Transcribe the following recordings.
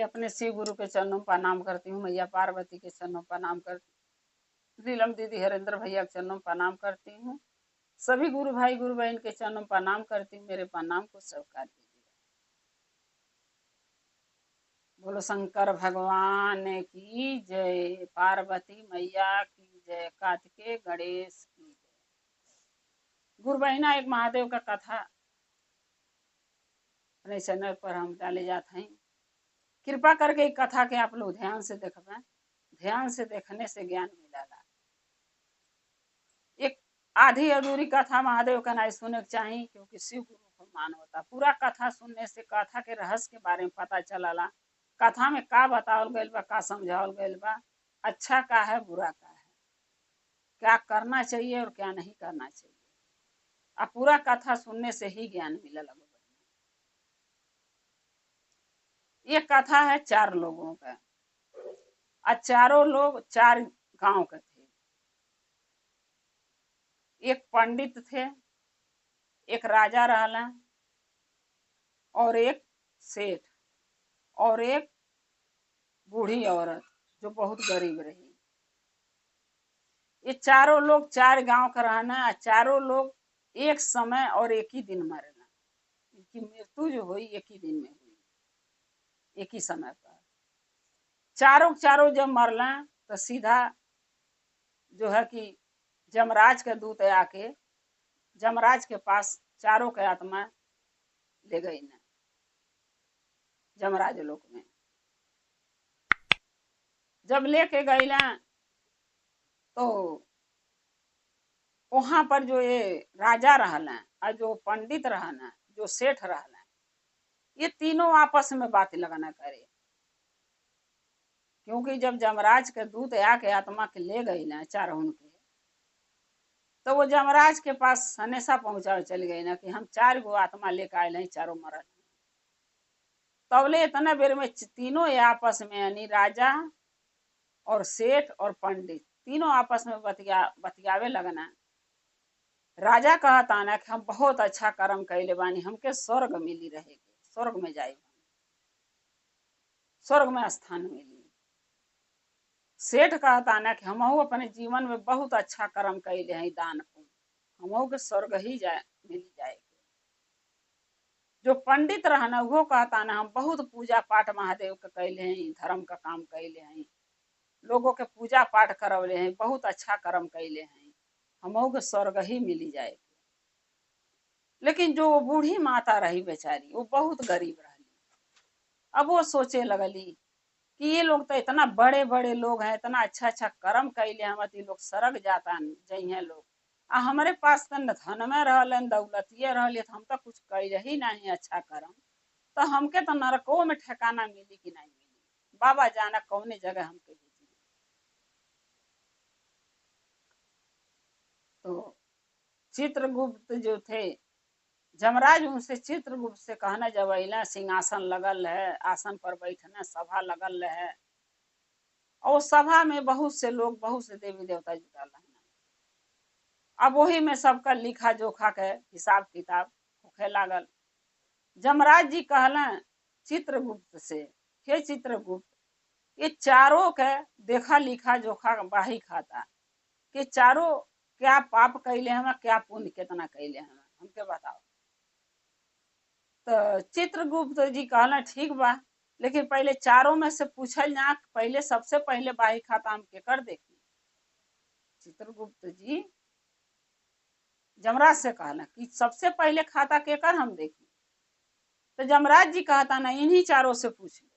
अपने शिव गुरु के चरणों में प्रणाम करती हूँ, मैया पार्वती के चरणों में प्रणाम करती हूँ, नीलम दीदी हरेंद्र भैया के चरणों में प्रणाम करती हूँ, सभी गुरु भाई गुरु बहन के चरणों में प्रणाम करती हूँ। मेरे प्रणाम को स्वीकार कीजिए। बोलो शंकर भगवान की जय, पार्वती मैया की जय, कार्तिकेय गणेश की जय। गुरु बहना एक महादेव का कथा अपने चैनल पर हम डाले जाते हैं। कृपा करके कथा के आप लोग ध्यान से देखबें, ध्यान से देखने से ज्ञान मिलेगा। एक आधी अधूरी कथा महादेव का नहीं सुने के चाहिए, क्योंकि शिव गुरु को मान होता। पूरा कथा सुनने से कथा के रहस्य के बारे में पता चलाला, कथा में का बतावल गइल बा, का समझावल गइल बा, अच्छा का है बुरा का है, क्या करना चाहिए और क्या नहीं करना चाहिए। अब पूरा कथा सुनने से ही ज्ञान मिले लगो। ये कथा है 4 लोगों का, और चारों लोग 4 गांव के थे। एक पंडित थे, एक राजा रहला, और एक सेठ, और एक बूढ़ी औरत जो बहुत गरीब रही। ये चारों लोग 4 गांव का रहना, चारों लोग एक समय और एक ही दिन मरना। इनकी मृत्यु जो हुई एक ही दिन में हुई, एक ही समय पर। चारों जब मरला तो सीधा जो है कि जमराज के दूत आके जमराज के पास चारों के आत्मा ले गई ना जमराज लोक में। जब लेके गई ना तो वहां पर जो ये राजा रहना और जो पंडित रहना, जो सेठ रहना, ये तीनों आपस में बात लगना करे। क्योंकि जब जमराज के दूत आके आत्मा के ले गई ना चारों के, तो वो जमराज के पास हमेशा पहुंचा चली गई ना कि हम 4 गो आत्मा लेकर आए हैं, चारों मरल। तबले इतना बेर में तीनों आपस में, यानी राजा और सेठ और पंडित तीनों आपस में बतियावे लगना। राजा कहता ना कि हम बहुत अच्छा कर्म कैले बानी, हमके स्वर्ग मिली रहेगी, स्वर्ग में जाए, स्वर्ग में स्थान मिली। सेठ कहता ना कि हम अपने जीवन में बहुत अच्छा कर्म कैले हैं, दान पुण्य, हम के स्वर्ग ही जाए मिल जाएगी। जो पंडित रहना वो कहता ना हम बहुत पूजा पाठ महादेव के कैले हैं, धर्म का काम कैले हैं, लोगों के पूजा पाठ करवले हैं, बहुत अच्छा कर्म कैले हैं, हम के स्वर्ग ही मिली जाएगी। लेकिन जो बूढ़ी माता रही बेचारी, वो बहुत गरीब रही। अब वो सोचे लगली कि ये लोग तो इतना बड़े बड़े लोग हैं, इतना अच्छा अच्छा कर्म कैले, हम लोग सरग जाता जइए लोग, आ हमारे पास तो धन में रहलन, दौलतिये रहले, हम तो कुछ कैले ही नहीं अच्छा कर्म, तो हमके तो नरकों में ठिकाना मिली कि नहीं मिली, बाबा जाना कौने जगह हमके भेजी। तो चित्रगुप्त जो थे, जमराज उनसे चित्रगुप्त से कहना, जब अला सिंहासन लगल है, आसन पर बैठना, सभा लगल है, और सभा में बहुत से लोग, बहुत से देवी देवता जुटल है। अब वही में सबका लिखा जोखा के हिसाब किताब होखे लागल। जमराज जी कहलन चित्रगुप्त से, हे चित्रगुप्त, ये चारों के देखा लिखा जोखा बाही खाता कि चारों क्या पाप कैले हम, क्या पुण्य कितना कैले हम, हमके बताओ। तो चित्रगुप्त जी कहला ठीक बा, लेकिन पहले चारों में से पूछल ना, पहले सबसे पहले बाही खाता हम के कर देखी। चित्रगुप्त जी जमराज से कहला कि सबसे पहले खाता के कर हम देखी। तो जमराज जी कहता ना इन्हीं चारों से पूछ लो।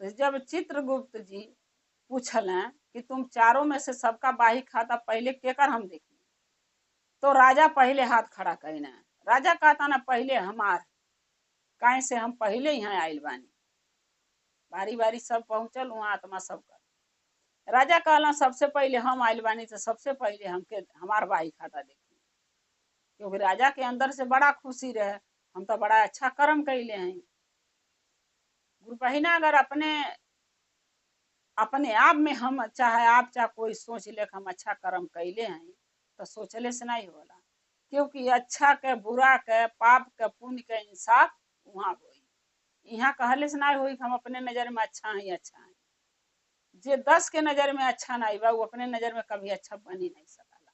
तो जब चित्रगुप्त जी पूछल कि तुम चारों में से सबका बाही खाता पहले के कर हम देखी, तो राजा पहले हाथ खड़ा कहना। राजा कहता ना पहले हमार, काहे से हम पहले यहाँ आयल बानी, बारी बारी सब पहुंचल वहां आत्मा सब कर। राजा कहला सबसे पहले हम आयल बानी, तो सबसे पहले हमके हमार बाही खाता देखी, क्योंकि राजा के अंदर से बड़ा खुशी रहे, हम तो बड़ा अच्छा कर्म कैले हैं। गुरु बहिना अगर अपने अपने आप में हम चाहे आप चाहे कोई सोच ले हम अच्छा कर्म कैले हैं, तो सोचले से नहीं होला, क्योंकि अच्छा के बुरा के पाप के पुण्य के इंसाफ वहां होई। यहाँ कहले से ना होई हम अपने नजर में अच्छा है अच्छा है। जे 10 के नजर में अच्छा नहीं बा वो अपने नजर में कभी अच्छा बन ही नहीं सकला।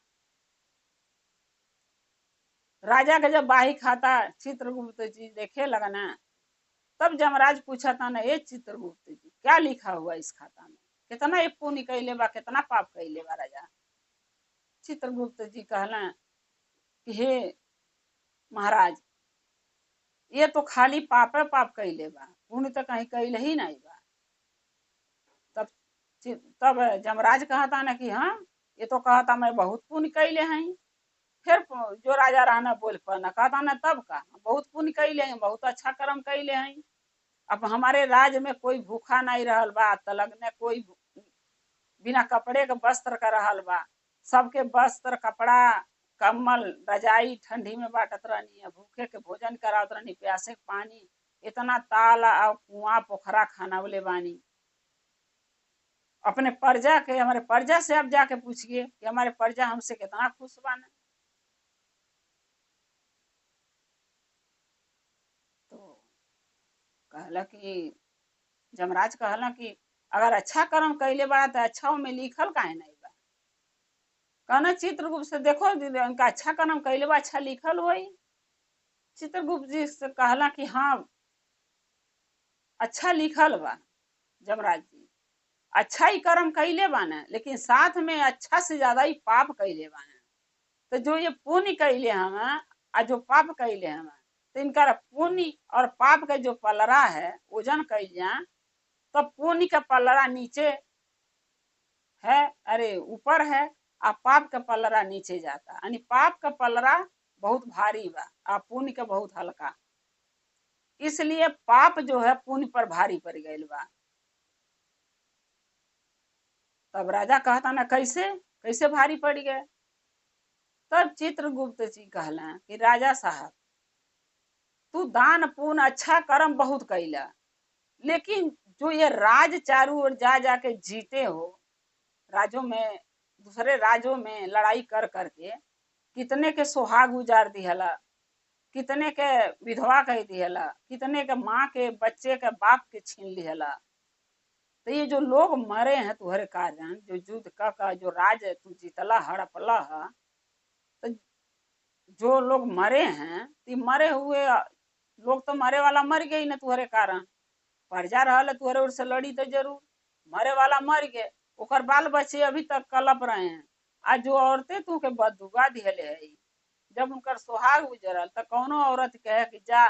राजा के जब बाही खाता चित्रगुप्त जी देखे लगा ना, तब जमराज पूछा था ना, ये चित्रगुप्त जी क्या लिखा हुआ इस खाता में, कितना ये पुण्य कैले बा, कितना पाप कैले बा राजा। चित्रगुप्त जी कहला कि हे महाराज, ये तो खाली पाप पाप कैले बा, पुण्य तो कहीं कैले ही नहीं बा। तब तब जमराज कहता ना कि हाँ, ये तो कहता मैं बहुत पुण्य कैले हैं। फिर जो राजा रहना बोल पाना, कहता ना तब का बहुत पुण्य कैले हैं, बहुत अच्छा कर्म कैले हैं। अब हमारे राज्य में कोई भूखा नहीं रहल बा, तलग ने कोई बिना कपड़े के वस्त्र का रहल बा, सबके वस्त्र कपड़ा कम्बल रजाई ठंडी में बांटत रहनी है, भूखे के भोजन करावत रहनी, प्यासे के पानी, इतना ताल और कुआं पोखरा खानावले बानी। अपने प्रजा के, हमारे प्रजा से आप जाके पूछिए कि हमारे प्रजा हमसे कितना खुश बाना। तो कहला कि जमराज कहला कि अगर अच्छा कर्म कैले बड़ा तो अच्छा में लिखल काहे नहीं बा। कहना चित्रगुप्त से देखो उनका अच्छा कर्म कैले बा, अच्छा लिखल होई। चित्रगुप्त जी से कहला कि हाँ अच्छा लिखल बा जमराज जी, अच्छा ही कर्म कैले बाना, लेकिन साथ में अच्छा से ज्यादा ही पाप कैले बाना। तो जो ये पुण्य कैले हम और जो पाप कैले हम, तो इनका पुण्य और पाप का जो पलरा है वजन कैल जा, तो पुण्य का पलरा नीचे है, अरे ऊपर है, और पाप का पलरा नीचे जाता, यानी पाप का पलरा बहुत भारी बा और पुण्य का बहुत हल्का, इसलिए पाप जो है पुण्य पर भारी पड़ गई बा। तब राजा कहता ना कैसे कैसे भारी पड़ गए। तब चित्रगुप्त जी कहला कि राजा साहब, तू दान पुण्य अच्छा कर्म बहुत कैला, लेकिन जो ये राज चारू ओर जा जाके जीते हो, राज्यों में दूसरे राज्यों में लड़ाई कर करके कितने के सुहाग उजार दिहला, कितने के विधवा कह दिहला, कितने के माँ के बच्चे के बाप के छीन लिहला। तो ये जो लोग मरे हैं तुम्हारे कारण, जो युद्ध का जो राज तू जीतला हड़पला है, तो जो लोग मरे हैं, तो मरे हुए लोग तो मरे वाला मर गई ना तुम्हारे कारण। प्रजा रहा तुम्हारे ओर से लड़ी तो जरूर, मरे वाला मर गए, ओकर बाल बच्चे अभी तक कलप रहे हैं। आज जो औरतें तू के बदुगा दिहले है, जब उनकर सुहाग उजरल तो कौनो औरत कहे कि जा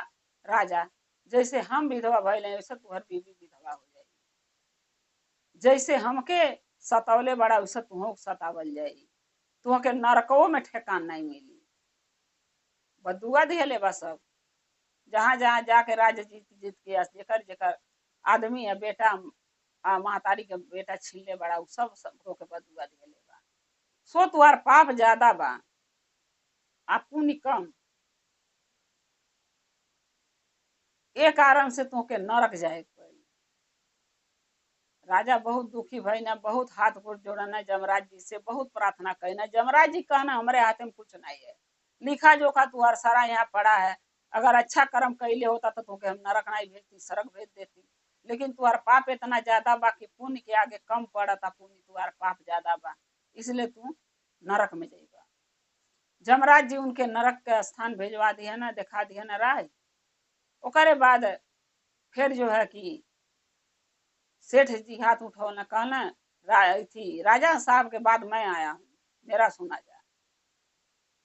राजा, जैसे हम विधवा भइले वैसे तुहर बीवी विधवा हो जाएगी, जैसे हमके सतौले बड़ा वैसे तुह सतावल जाएगी, तुह के नरकों में ठेकान नहीं मिली। बदुआ दिहले बस सब, जहाँ जहाँ जाके राज्य जीत जीत के जेकर जेकर आदमी है बेटा महतारी के बेटा छीले बड़ा, उ सब सबको के बदुआ दिहले बा। सो तुहार पाप ज्यादा बा आ पुण्य कम, ए कारण से तुहके नरक जाए पड़ी। राजा बहुत दुखी भइना, बहुत हाथ गोड़ जोड़ना जमराज जी से, बहुत प्रार्थना करना। जमराज जी कहना हमारे हाथ में कुछ नहीं है, लिखा जोखा तुहार सारा यहाँ पड़ा है, अगर अच्छा कर्म कैले होता तो तुके हम नरक नहीं भेजती, सड़क भेज देती, लेकिन तुहार पाप इतना ज्यादा बा कि पुण्य के आगे कम पड़ता, पुण्य तुहार पाप ज्यादा बा, इसलिए तू नरक में जाइबा। जमराज जी उनके नरक के स्थान भेजवा दिया ना, दिखा दिया ना राय। ओकरे बाद फिर जो है कि सेठ जी हाथ उठौना, कहना राजा साहब के बाद मैं आया हूँ, मेरा सुना जा,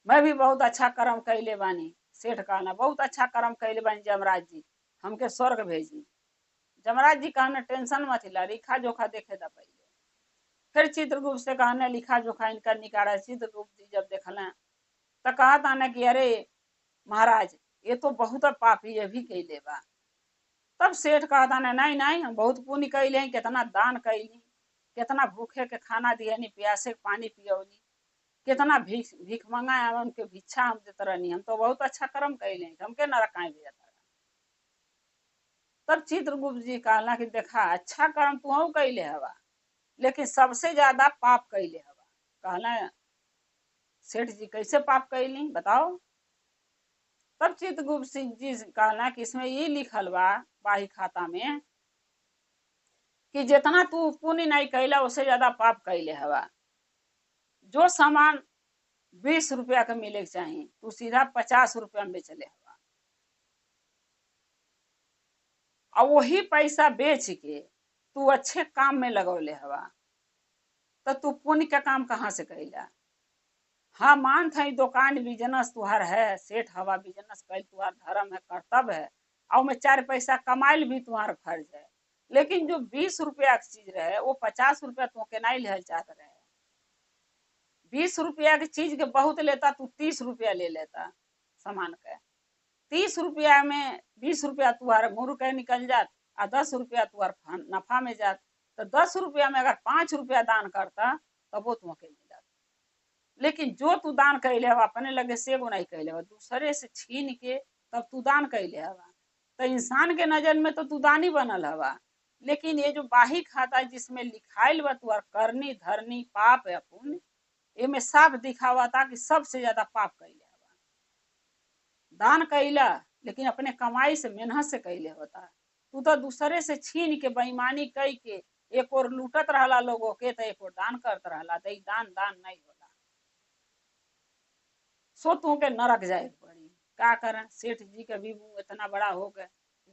मैं भी बहुत अच्छा कर्म कैले बानी। सेठ कहना बहुत अच्छा कर्म कैले बानी जमराज जी, हमके स्वर्ग भेजी। जमराज जी कहना टेंशन मत ला, लिखा जोखा देखे दा पहले। फिर चित्रगुप्त से कहना लिखा जोखा इनका निकाला। चित्रगुप्त जी जब देखला तो कहा था ना कि अरे महाराज, ये तो बहुत पापी ये भी कैले बा। तब सेठ कहता ना नहीं नहीं, हम बहुत पुण्य कैले हैं, कितना दान कैली, कितना भूखे के खाना दियनी, प्यासे के पानी पियौनी, कितना भीख भीख मंगा उनके भिक्षा हम देते रहनी, हम तो बहुत अच्छा कर्म कैले हैं, हमके नरक काहे भेजता। तब चित्रगुप्त जी कहला कि देखा अच्छा कर्म तू कैले हवा, लेकिन सबसे ज्यादा पाप कैले हवा। कहला सेठ जी कैसे पाप कैली बताओ। तब चित्रगुप्त सिंह जी कहला कि इसमें ये लिखल बा, बाही खाता में कि जितना तू पुण्य नहीं कैला उससे ज्यादा पाप कैले हवा। जो सामान 20 रुपया का मिले के चाहिए तू सीधा 50 रुपया में बेचले हवा, और वही पैसा बेच के तू अच्छे काम में लगौले हवा, तो तू पुण्य का काम कहाँ से कैला। हाँ मान था दुकान बिजनेस तुहार है, सेठ हवा, बिजनेस कैल तुहार धर्म है, कर्तव्य है, और में 4 पैसा कमाइल भी तुम्हारा फर्ज है, लेकिन जो 20 रुपया की चीज रहे वो 50 रुपया तुमके नहीं ले चाहते रहे। 20 रुपया की चीज के बहुत लेता, तू 30 रुपया ले लेता सामान के। 30 रुपया में 20 रुपया तुम्हारा मुँह के निकल जात, और 10 रुपया तुम्हारा नफा में जात। तो 10 रुपया में अगर 5 रुपया दान करता तब वो तुमके मिलत। लेकिन जो तू दान कैले हवा अपने लगे से वो नहीं कैले हवा, दूसरे से छीन के तब तू दान कैले हवा, तो इंसान के नजर में तो तू दानी बनल हवा। लेकिन ये जो बाही खाता है जिसमें लिखाइल बा तुहार करनी धरनी पाप या पुण्य, ये में साफ दिखावा था कि सबसे ज्यादा पाप कैले हवा। दान कैला लेकिन अपने कमाई से मेहनत से कैले होता, तू तो दूसरे से छीन के बेईमानी कई के एक और लूटत रहला लोगों के, तो एक और दान करत रहला, तो दान दान नहीं होला। सो तू के नरक जाए पड़ी। क्या करें, सेठ जी का भी मुंह इतना बड़ा हो गए,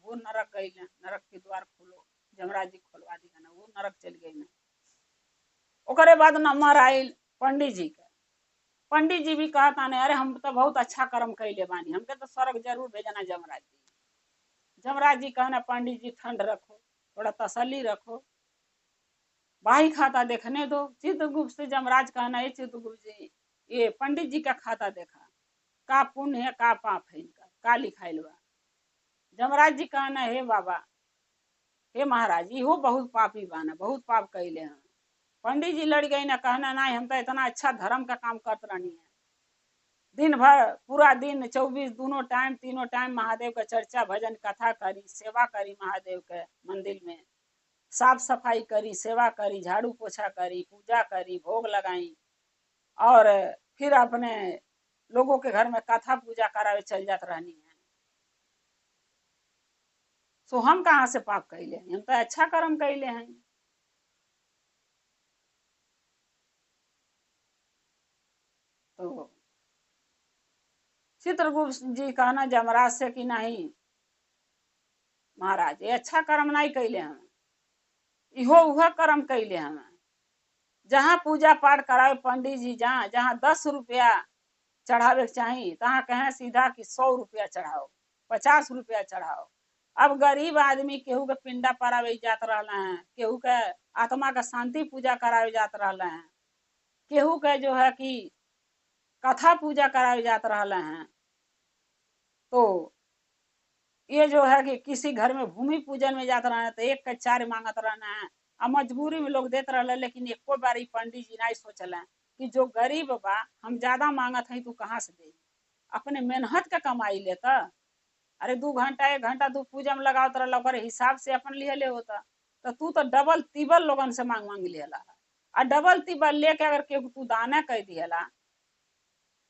वो नरक गई ना, नरक के द्वार खोलो, जमराज जी खोलवा दिया ना, वो नरक चल गई ना। ओकरे बाद नंबर आयल पंडित जी का। पंडित जी भी कहता नहीं, अरे हम तो बहुत अच्छा कर्म कैले बानी, हमके तो स्वर्ग जरूर भेजना जमराज जी। जमराज जी कहना पंडित जी ठंड रखो, थोड़ा तसल्ली रखो, बाही खाता देखने दो। चित्रगुप्त से जमराज कहना है, चित्रगुप्त जी ये पंडित जी का खाता देखा, का पुण्य है का पाप है इनका, का लिखाइल बा। जमराज जी कहना हे बाबा, हे महाराज, इहो बहुत पापी बाना, बहुत पाप कैले हैं। पंडित जी लड़ गई ना, कहना नहीं हम तो इतना अच्छा धर्म का काम करते रहनी है, दिन भर पूरा दिन 24 दोनों टाइम तीनों टाइम महादेव का चर्चा भजन कथा करी, सेवा करी, महादेव के मंदिर में साफ सफाई करी, सेवा करी, झाड़ू पोछा करी, पूजा करी, भोग लगाई, और फिर अपने लोगों के घर में कथा पूजा करावे चल जात रहनी है। सो हम कहाँ से पाप कैले हैं, हम तो अच्छा कर्म कैले हैं। तो चित्रगुप्त जी कहना जमराज से कि नहीं महाराज, ये अच्छा कर्म नहीं कैले हम, इहो उह कर्म कैले हम। जहाँ पूजा पाठ करावे पंडित जी, जहाँ जहाँ 10 रुपया चढ़ावे के चाहिए, तहाँ कहें सीधा कि 100 रुपया चढ़ाओ, 50 रुपया चढ़ाओ। अब गरीब आदमी केहू के पिंडा परावे जात रहला है, केहू के आत्मा का शांति पूजा करावे जात रहला है, केहू के जो है कि कथा पूजा करावे जात रहला है। तो ये जो है कि किसी घर में भूमि पूजन में जाता रहना, तो 1 का 4 मांगत रहना है, और मजबूरी में लोग देते रहला। लेकिन एको बारी पंडित जी नहीं सोचल कि जो गरीब बा हम ज्यादा मांगत है, तू कहाँ से दे, अपने मेहनत का कमाई लेता। अरे 2 घंटा 1 घंटा तू पूजा में लगावत रहला, ओकर हिसाब से अपन लिहले होता, तो तू तो डबल तिबल लोगन से मांग मांग लिहला, और डबल तिबल लेके अगर केहू तू दाना कह दिहला,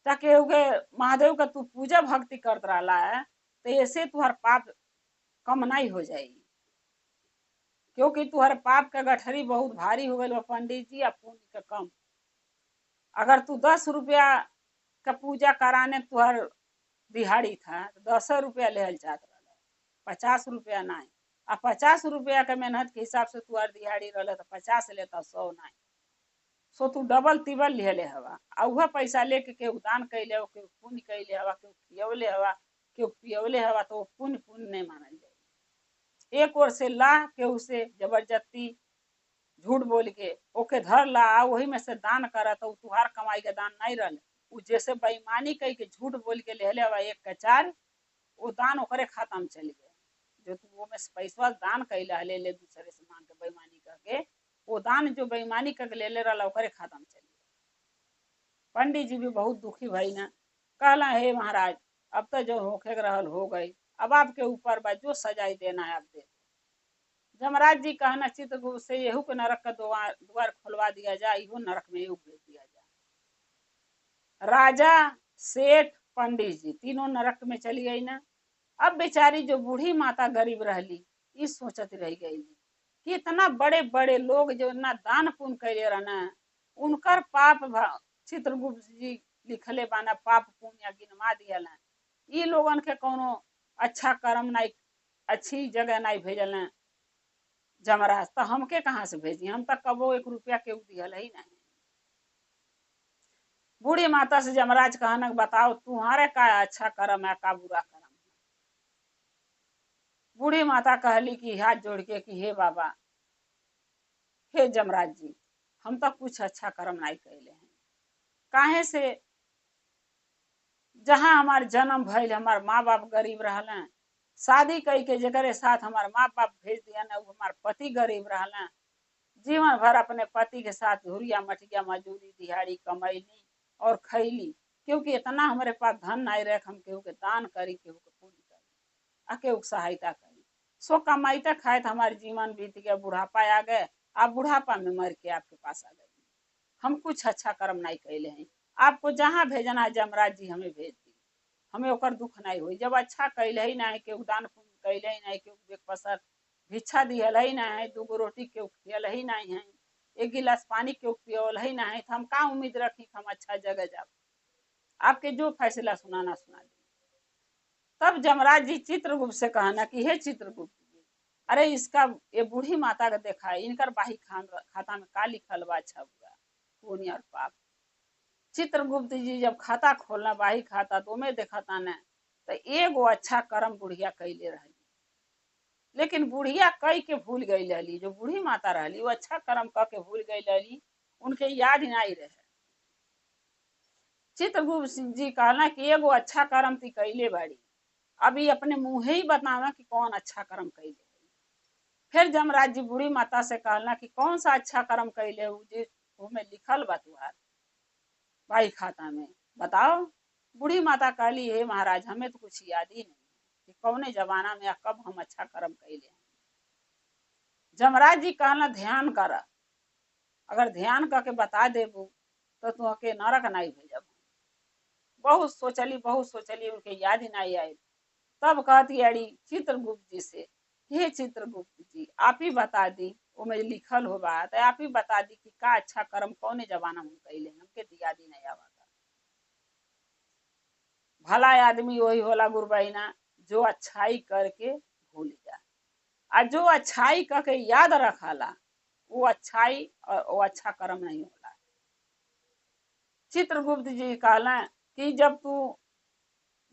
तो केहू के महादेव का तू पूजा भक्ति करत रहला है, तो ऐसे तुहर पाप कम नहीं हो जाएगी, क्योंकि तुहर पाप का गठरी बहुत भारी हो गई पंडित जी, पुण्य का कम। अगर तू 10 रुपया का पूजा कराने तुहर दिहाड़ी था, तो 10 रुपया ले चाहत रहा, 50 रुपया नहीं। अब 50 रुपया के मेहनत के हिसाब से तुहर दिहाड़ी रहा, तो 50 लेता, 100 नहीं। सो तू डबल तिबल ले हवा, और वह पैसा लेके केहू दान कैले हो, केहू पुण्य कैले हवा, केहू खियवले हवा, केहू पियवले हवा, तो वो पुण्य पुण्य नहीं मानल जाए। एक ओर से ला केहू से जबरदस्ती झूठ बोल के ओके धर ला, वही में से दान करा, तो तुहार कमाई के दान नहीं रहा। उ जैसे बेईमानी कह के झूठ बोल के ले हवा 1 का 4, वो दान ओकरे खाता में चल गया। जो तू वो में पैसा दान कैला ले ले दूसरे से मांग के बेईमानी करके, वो दान जो बेईमानी करके ले ले रहा ओकरे खाता में चल गया। पंडित जी भी बहुत दुखी भाई ना, कहला हे महाराज, अब तो जो होके रहल हो गई, अब आपके ऊपर बा, जो सजाई देना है आप दे। जमराज जी कहना चित्रगुप्त से, यहू के नरक का द्वार खुलवा दिया जाए, इहो नरक में यहू भेज दिया जाए। राजा सेठ पंडित जी तीनों नरक में चली गई ना। अब बेचारी जो बूढ़ी माता गरीब रहली, ई सोचत रह गई कि इतना बड़े बड़े लोग जो ना दान पुण्य कैले रहना, उनकर पाप चित्रगुप्त जी लिखले बाना, पाप पुण्य गिनवा दियल। ई लोगन के कोनो अच्छा कर्म नहीं, अच्छी जगह नहीं भेजल जमराज, तो हमके कहाँ से भेजी? हम तक कबो 1 रुपया के दियल ही नहीं। बूढ़ी माता से जमराज कहना, बताओ तुम्हारे का अच्छा कर्म है, का बुरा कर्म है? बूढ़ी माता कहली कि हाथ जोड़ के कि हे बाबा, हे जमराज जी, हम तो कुछ अच्छा कर्म नहीं कैले हैं। काहे से जहाँ हमार जन्म भइल, हमार माँ बाप गरीब रहल, शादी कई के जगरे साथ हमार माँ बाप भेज दिया न, हमार पति गरीब रहल, जीवन भर अपने पति के साथ धुरिया मटिया मजूरी दिहाड़ी कमैली और खैली, क्योंकि इतना हमारे पास धन नहीं रहे हम केहू के दान करी, केहू के पुण्य करी, आ केहू के सहायता करी। सो कमाईता खाए हमारे जीवन बीत गया, बुढ़ापा आ गए, आप बुढ़ापा में मर के आपके पास आ गए। हम कुछ अच्छा कर्म नहीं कैले हैं, आपको जहाँ भेजना है जमराज जी हमें भेज दी, हमें ओकर दुख नहीं हुई। जब अच्छा कैले ही नहीं, केहू दान पुण्य कैले ही नहीं, केहू बेकपसर भिक्षा दियल ही नहीं, 2 गो रोटी केहू खियल ही नहीं है, 1 गिलास पानी केहू पियल ही नहीं, तो हम का उम्मीद रखी हम अच्छा जगह जाब? आपके जो फैसला सुनाना सुना दी। तब जमराज जी चित्रगुप्त से कहना कि हे चित्रगुप्त जी, अरे इसका ये बूढ़ी माता का देखा है, इनकर बाही खाता में का लिखल बा, अच्छा बुरा पुण्य और पाप। चित्रगुप्त जी जब खाता खोलना बाही खाता तो में देखता न, तो एगो अच्छा कर्म बुढ़िया कैले रही, लेकिन बुढ़िया कई के भूल गई रही। जो बूढ़ी माता रही वो अच्छा कर्म क के भूल गई रही, उनके याद नहीं रहे। चित्रगुप्त जी कहना कि एगो अच्छा कर्म ती कैले बाड़ी, अभी अपने मुँह ही बताना कि कौन अच्छा कर्म कैले। फिर जमराज जी बूढ़ी माता से कहना कि कौन सा अच्छा कर्म कैले में लिखल बा तुहार भाई खाता में, बताओ। बूढ़ी माता कहली, हे महाराज, हमें तो कुछ याद ही नहीं कि कौने जमाना में कब हम अच्छा कर्म कैले हैं। जमराज जी कहना, ध्यान कर, अगर ध्यान करके बता देबू तो तुहके नरक नहीं भेजब। बहुत सोचली, उनके याद ही नहीं आए। तब कहती अड़ी चित्रगुप्त जी से, हे चित्रगुप्त जी, आप ही बता दी, वो में लिखल हो बात है, आप ही बता दी कि का अच्छा कर्म कौने जमाना में कैले, हमके याद ही नहीं आवा। भला आदमी वही होला गुरबैना जो अच्छाई करके भूल जा, और जो अच्छाई करके याद रखाला वो अच्छाई और वो अच्छा कर्म नहीं होला। चित्रगुप्त जी कहला कि जब तू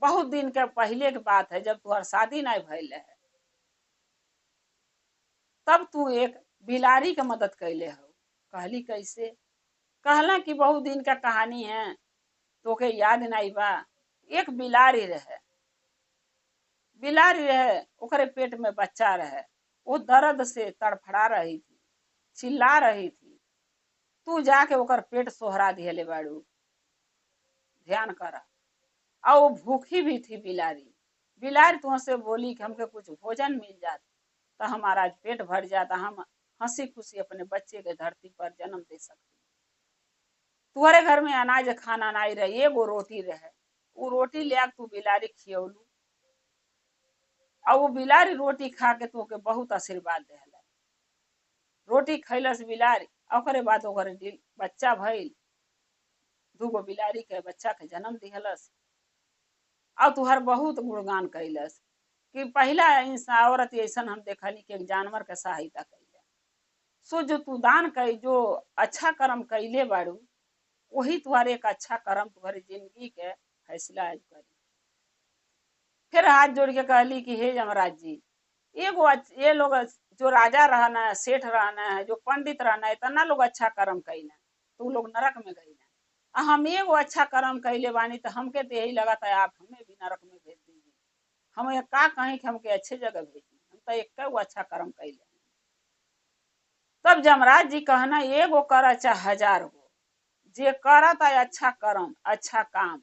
बहुत दिन के पहले के बात है, जब तुहर शादी नहीं भइल है, तब तू एक बिलारी के मदद कैले हो। कहली कैसे? कहला कि बहुत दिन का कहानी है, तोके याद नहीं बा। एक बिलारी रहे, ओकरे पेट में बच्चा रहे, वो दर्द से तड़फड़ा रही थी, चिल्ला रही थी। तू जाके ओकर पेट सोहरा दिहले बाड़ू, ध्यान करा। और वो भूखी भी थी बिलारी तुमसे बोली कि हमके कुछ भोजन मिल जाता तो हमारा पेट भर जाता, हम हंसी खुशी अपने बच्चे के धरती पर जन्म दे सकते। तुम्हारे घर में अनाज खाना नहीं रहे, एगो रोटी रहे, वो रोटी ले तू बिलारी खियौलू, और वो बिलारी रोटी खा के तू के बहुत आशीर्वाद दे। रोटी खैलस बिलारी, ओकरे बाद ओकरे बच्चा भइल, 2 गो बिलारी के बच्चा के जन्म दिहलस। और तुहर बहुत गुणगान कैलस कि पहला इंसान औरत ऐसा हम देखली कि एक जानवर के सहायता कैले। सो जो तू दान कई, जो अच्छा कर्म कैले बाड़ू, वही तुम्हारे एक अच्छा कर्म तुम्हारी जिंदगी के फैसला आज करी। फिर हाथ जोड़ के कहली कि हे यमराज जी, ये लोग जो राजा रहना है, सेठ रहना है, जो पंडित रहना है, इतना लोग अच्छा कर्म कैना, तो लोग नरक में गई ना। हम एगो अच्छा कर्म कैले बानी, तो हमके तो यही लगा था आप हमें भी नरक में भेज दीजिए। हम ये का कहें कि हमके अच्छे जगह भेजी, हम तो एक अच्छा कर्म कैले। तब जमराज जी कहना, एगो कर चाहे 1000 गो, जे करता अच्छा कर्म अच्छा काम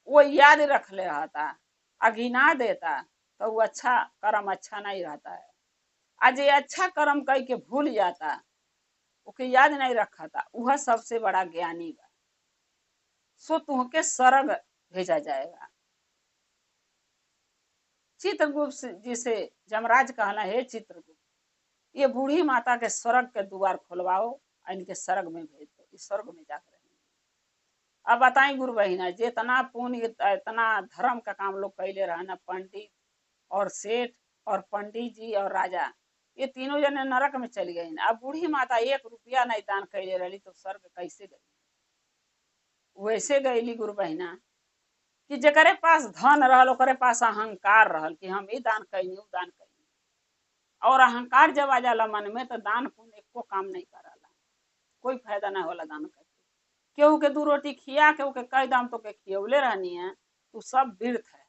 वो याद रख ले रहता, अगिना देता, तो वो अच्छा कर्म अच्छा नहीं रहता है। आज ये अच्छा कर्म कह के भूल जाता, ओके याद नहीं रखा था, वह सबसे बड़ा ज्ञानी बा। सो तुहके स्वर्ग भेजा जाएगा। चित्रगुप्त जी से जमराज कहला, हे चित्रगुप्त, ये बूढ़ी माता के स्वर्ग के द्वार खोलवाओ, इनके स्वर्ग में भेज दो, इस स्वर्ग में जाकर रहेंगे। अब बताई गुरु बहिना, जितना पुण्य इतना धर्म का काम लोग कैले रहे ना, पंडित और सेठ और पंडित जी और राजा, ये तीनों जने नरक में चली गई। अब बूढ़ी माता 1 रुपया नहीं दान कैले रही तो स्वर्ग कैसे गई? वैसे गईली गुरु बहिना कि जकरे पास धन रहल ओकरे पास अहंकार रहल कि हम ये दान कैनी, उ दान कैनी, और अहंकार जब आ जाला मन में तो दान पुण्य एको काम नहीं कराला, कोई फायदा नहीं होला दान करके। केहू के 2 रोटी खिया के ओके कई दाम तो के खियौले रहनी है, तो सब व्यर्थ है।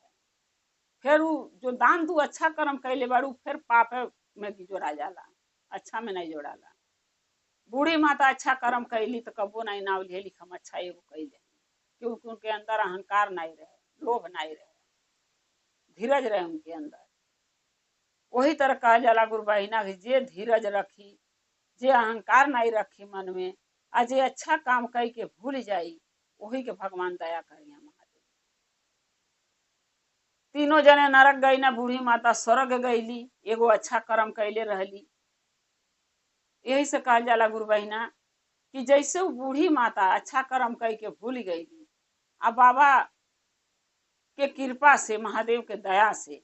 फिर जो दान तू अच्छा कर्म कैले बाड़ू फिर पाप में जोड़ा जाला, अच्छा में नहीं जोड़ाला। बूढ़ी माता अच्छा कर्म कैली तो कबो नहीं नाव लिख हम अच्छा एगो कैले, क्योंकि उनके अंदर अहंकार नहीं रहे, लोभ नहीं रहे, धीरज रहे उनके अंदर। वही तरह कहा जाला गुरु बहिना कि जे धीरज रखी, जे अहंकार नहीं रखी मन में, आ जे अच्छा काम कई के भूल जाई, वही के भगवान दया करिए। महादेव तीनों जने नरक गई ना, बूढ़ी माता स्वर्ग गईली, एगो अच्छा कर्म कैले रहली। यही से कहा जाला गुरु बहिना कि जैसे वो बूढ़ी माता अच्छा कर्म कई के भूल गईली, अब बाबा के कृपा से, महादेव के दया से,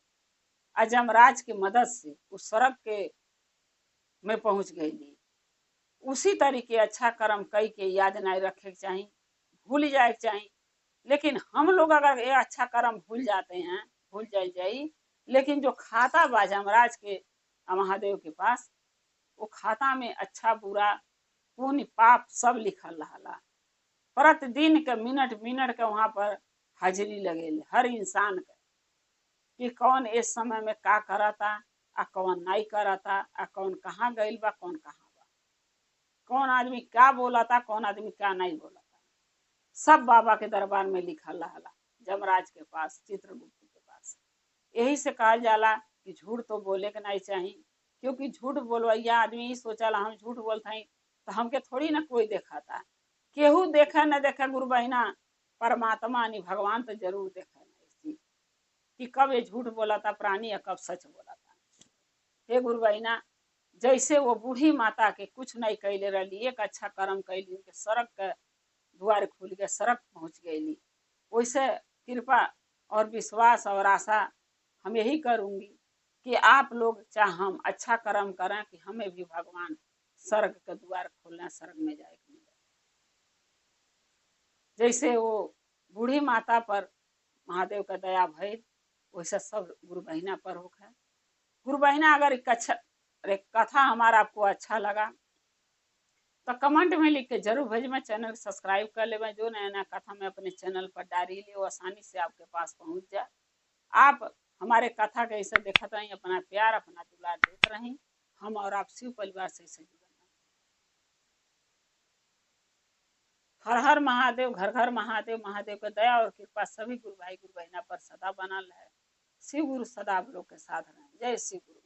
जमराज की मदद से उस स्वर्ग के में पहुंच गईली। उसी तरीके अच्छा कर्म कई के याद नहीं रखे के चाहिए, भूल जाए के चाहिए। लेकिन हम लोग अगर ये अच्छा कर्म भूल जाते हैं, भूल जाई, लेकिन जो खाता बा जमराज के महादेव के पास, वो खाता में अच्छा बुरा पुण्य पाप सब लिखल रहा। प्रतिदिन के मिनट मिनट के वहां पर हाजिरी लगे हर इंसान के, कि कौन इस समय में का करता, आ कौन नहीं करता, आ कौन कहाँ गईल बा, कौन कहाँ बा, कौन आदमी क्या बोला था, कौन आदमी क्या नहीं बोला था, सब बाबा के दरबार में लिखल रहा, जमराज के पास, चित्रगुप्त के पास। यही से कहा जाला कि झूठ तो बोले के नहीं चाहिए, क्योंकि झूठ बोलवैया आदमी ही सोचला हम झूठ बोलते हैं तो हमके थोड़ी ना कोई देखा था। केहू देखे न देखे गुरु बहिना, परमात्मा नहीं भगवान तो जरूर देखे कि कब ये झूठ बोला था प्राणी या कब सच बोला था। हे गुरु बहिना, जैसे वो बूढ़ी माता के कुछ नहीं कैले रही, एक अच्छा कर्म कैली, उनके स्वर्ग के द्वार खुल के स्वर्ग पहुंच गईली। वैसे कृपा और विश्वास और आशा हम यही करूंगी कि आप लोग चाहे हम अच्छा कर्म करें कि हमें भी भगवान स्वर्ग के द्वार खोलना, स्वर्ग में जाए मिले। जैसे वो बूढ़ी माता पर महादेव का दया भइल, वैसा सब गुरु बहिना पर होगा। गुरु बहिना अगर कथा हमारा आपको अच्छा लगा तो कमेंट में लिख के जरूर भेजमें, चैनल सब्सक्राइब कर ले। जो नया नया कथा मैं अपने चैनल पर डाली ले वो आसानी से आपके पास पहुंच जाए। आप हमारे कथा के ऐसे देखते रहें, अपना प्यार अपना दुलार देते रहें। हम और आप शिव परिवार से जुड़े। हर हर महादेव, घर घर महादेव। महादेव का दया और कृपा सभी गुरु भाई गुरु बहना पर सदा बनल है। शिव गुरु सदा आप लोग के साथ रहें। जय शिव गुरु।